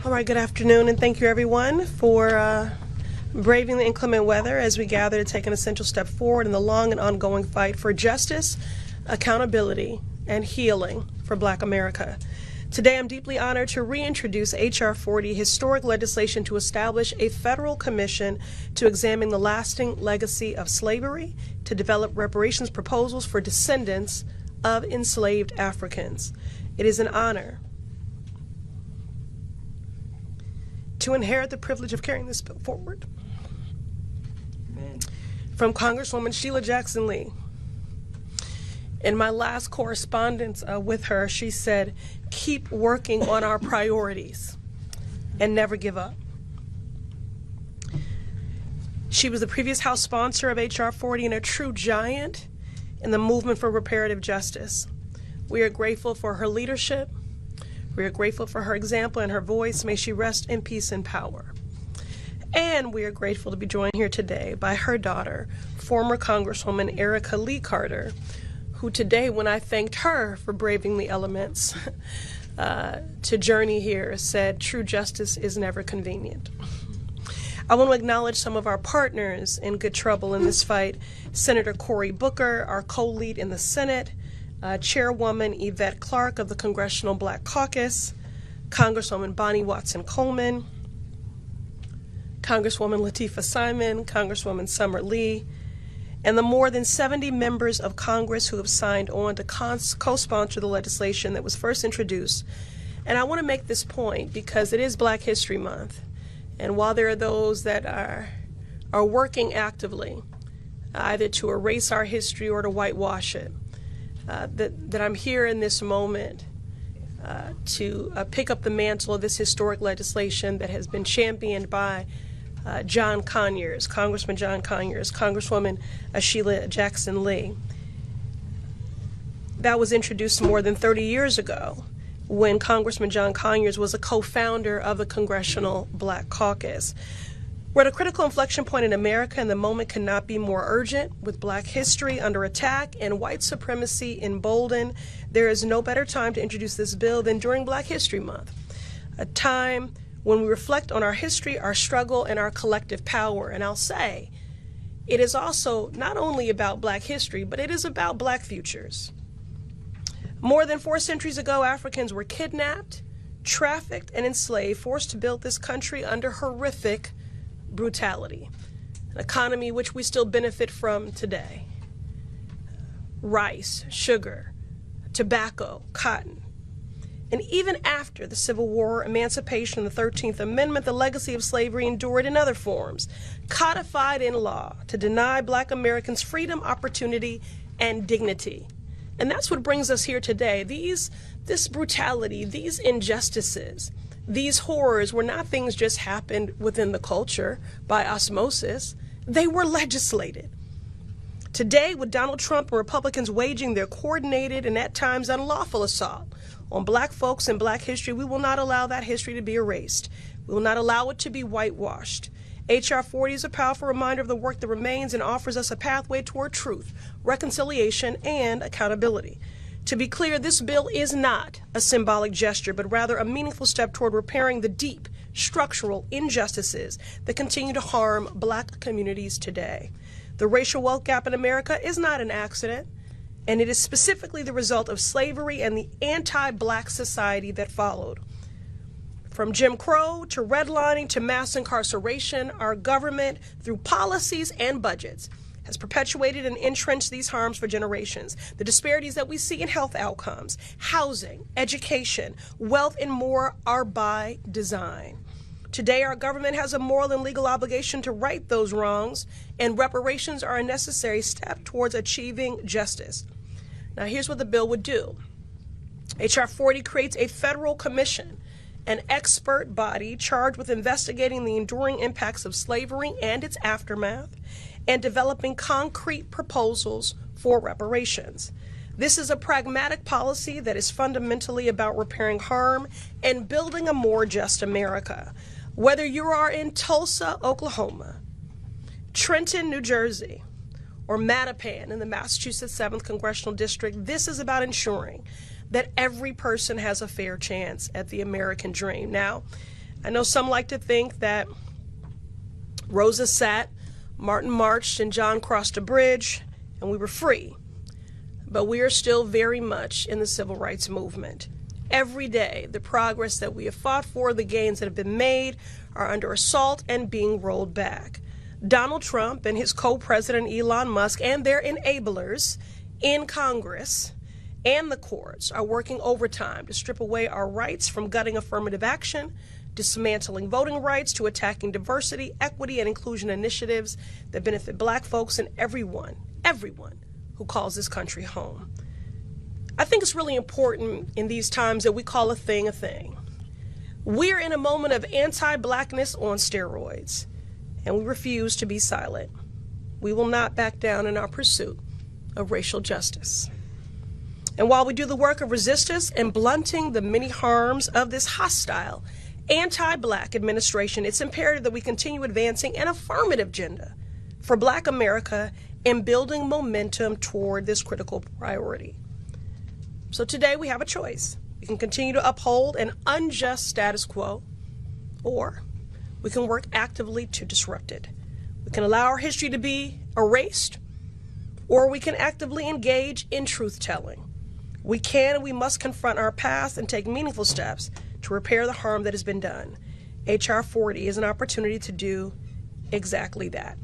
All right, good afternoon, and thank you everyone for braving the inclement weather as we gather to take an essential step forward in the long and ongoing fight for justice, accountability, and healing for Black America. Today, I'm deeply honored to reintroduce H.R. 40, historic legislation to establish a federal commission to examine the lasting legacy of slavery, to develop reparations proposals for descendants of enslaved Africans. It is an honor to inherit the privilege of carrying this bill forward. Amen. From Congresswoman Sheila Jackson Lee. In my last correspondence with her, she said, keep working on our priorities and never give up. She was the previous House sponsor of H.R. 40 and a true giant in the movement for reparative justice. We are grateful for her leadership. We are grateful for her example and her voice. May she rest in peace and power. And we are grateful to be joined here today by her daughter, former Congresswoman Erica Lee Carter, who today, when I thanked her for braving the elements to journey here, said true justice is never convenient. I want to acknowledge some of our partners in good trouble in this fight. Senator Cory Booker, our co-lead in the Senate, Chairwoman Yvette Clarke of the Congressional Black Caucus, Congresswoman Bonnie Watson Coleman, Congresswoman Latifah Simon, Congresswoman Summer Lee, and the more than 70 members of Congress who have signed on to co-sponsor the legislation that was first introduced. And I want to make this point because it is Black History Month. And while there are those that are working actively, either to erase our history or to whitewash it, that I'm here in this moment to pick up the mantle of this historic legislation that has been championed by John Conyers, Congressman John Conyers, Congresswoman Sheila Jackson Lee. That was introduced more than 30 years ago when Congressman John Conyers was a co-founder of the Congressional Black Caucus. We're at a critical inflection point in America, and the moment cannot be more urgent. With Black history under attack and white supremacy emboldened, there is no better time to introduce this bill than during Black History Month, a time when we reflect on our history, our struggle, and our collective power. And I'll say, it is also not only about Black history, but it is about Black futures. More than 4 centuries ago, Africans were kidnapped, trafficked, and enslaved, forced to build this country under horrific brutality, an economy which we still benefit from today. Rice, sugar, tobacco, cotton. And even after the Civil War, emancipation, and the 13th Amendment, the legacy of slavery endured in other forms, codified in law to deny Black Americans freedom, opportunity, and dignity. And that's what brings us here today. This brutality, these injustices, these horrors were not things just happened within the culture by osmosis. They were legislated. Today, with Donald Trump and Republicans waging their coordinated and at times unlawful assault on Black folks and Black history, we will not allow that history to be erased. We will not allow it to be whitewashed. H.R. 40 is a powerful reminder of the work that remains and offers us a pathway toward truth, reconciliation, and accountability. To be clear, this bill is not a symbolic gesture, but rather a meaningful step toward repairing the deep structural injustices that continue to harm Black communities today. The racial wealth gap in America is not an accident, and it is specifically the result of slavery and the anti-Black society that followed. From Jim Crow to redlining to mass incarceration, our government, through policies and budgets, has perpetuated and entrenched these harms for generations. The disparities that we see in health outcomes, housing, education, wealth, and more are by design. Today, our government has a moral and legal obligation to right those wrongs, and reparations are a necessary step towards achieving justice. Now, here's what the bill would do. H.R. 40 creates a federal commission, an expert body charged with investigating the enduring impacts of slavery and its aftermath, and developing concrete proposals for reparations. This is a pragmatic policy that is fundamentally about repairing harm and building a more just America. Whether you are in Tulsa, Oklahoma, Trenton, New Jersey, or Mattapan in the Massachusetts 7th Congressional District, this is about ensuring that every person has a fair chance at the American dream. Now, I know some like to think that Rosa sat, Martin marched, and John crossed a bridge, and we were free. But we are still very much in the civil rights movement. Every day, the progress that we have fought for, the gains that have been made, are under assault and being rolled back. Donald Trump and his co-president Elon Musk and their enablers in Congress and the courts are working overtime to strip away our rights, from gutting affirmative action, dismantling voting rights, to attacking diversity, equity, and inclusion initiatives that benefit Black folks and everyone who calls this country home. I think it's really important in these times that we call a thing a thing. We're in a moment of anti-Blackness on steroids, and we refuse to be silent. We will not back down in our pursuit of racial justice. And while we do the work of resistance and blunting the many harms of this hostile, anti-Black administration, it's imperative that we continue advancing an affirmative agenda for Black America and building momentum toward this critical priority. So today we have a choice. We can continue to uphold an unjust status quo, or we can work actively to disrupt it. We can allow our history to be erased, or we can actively engage in truth-telling. We can and we must confront our past and take meaningful steps to repair the harm that has been done. H.R. 40 is an opportunity to do exactly that.